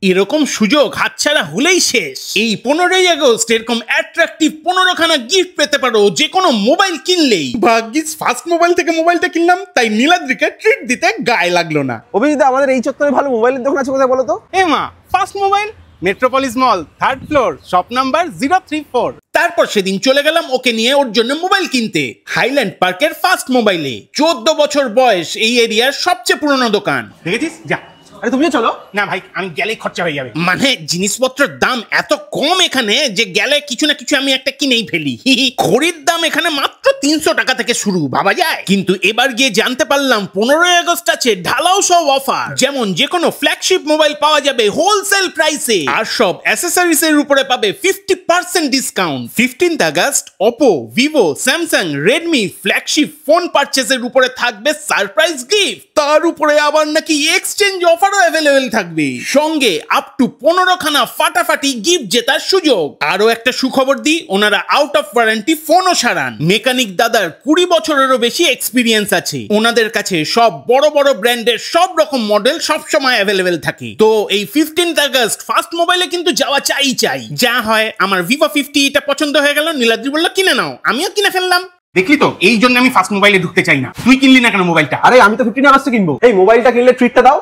এরকম সুযোগ হাতছাড়া হলেই শেষ। এই 15ই আগস্ট এরকম অ্যাট্রাকটিভ 15খানা গিফট পেতে পারো যে কোনো মোবাইল কিনলেই। ভাগ্যিস ফার্স্ট মোবাইল থেকে মোবাইলটা কিনলাম, তাই নীলাদ্রিকে ট্রিট দিতে গায়ে লাগলো না। অভিজিৎ, আমাদের এই চত্বরে ভালো মোবাইলের দোকান আছে কোথায় বলো তো? মা, ফার্স্ট মোবাইল, মেট্রোপলিস মল, 3rd ফ্লোর, শপ নাম্বার 034। তারপর সেদিন চলে গেলাম ওকে নিয়ে ওর জন্য মোবাইল কিনতে হাইল্যান্ড পার্কের ফার্স্ট মোবাইলে। 14 বছর বয়স, এই এরিয়ার সবচেয়ে পুরনো দোকান। দেখেছিস? যা। আরে তুমি চলো না ভাই, আমি গেলেই খরচা হয়ে যাবে। মানে জিনিসপত্রের দাম এত কম এখানে যে গেলে কিছু না কিছু আমি একটা কিনেই ফেলি। ঘড়ির দাম এখানে মাত্র 300 টাকা থেকে শুরু, ভাবা যায়? কিন্তু এবার গিয়ে জানতে পারলাম 15ই আগস্ট আছে ঢালাও সব অফার। যেমন যে কোনো ফ্ল্যাগশিপ মোবাইল পাওয়া যাবে হোলসেল প্রাইসে, আর সব অ্যাসেসরিজ এর উপরে পাবে 50% discount. 15th August Oppo, Vivo, Samsung, Redmi flagship phone পারচেজের উপরে থাকবে সারপ্রাইজ গিফট। তার উপরে আবার নাকি এক্সচেঞ্জ অফারও অ্যাভেলেবেল থাকবে, সঙ্গে আপ টু 15খানা ফাটাফাটি গিফট জেতার সুযোগ। আরো একটা সুখবর দিই, ওনারা আউট অফ ওয়ারেন্টি ফোনও সারান। মেকানিক দাদার 20 বছরেরও বেশি এক্সপিরিয়েন্স আছে। ওনাদের কাছে সব বড় বড় ব্র্যান্ডের সব রকম মডেল সব সময় অ্যাভেলেবেল থাকে। তো এই 15th আগস্ট ফার্স্ট মোবাইলে কিন্তু যাওয়া চাই। যা হয়, আমার ভিভো 50 এটা পছন্দ হয়ে গেল, নীলাদ্রি বলল কিনে নাও, আমিও কিনে ফেললাম। দেখলি তো, এই জন্য আমি ফার্স্ট মোবাইলে ঢুকতে চাই না। তুই কিনলি না কেন মোবাইলটা? আরে আমি তো 15 আগস্টে কিনবো। এই মোবাইলটা কিনলে ট্রিটটা দাও।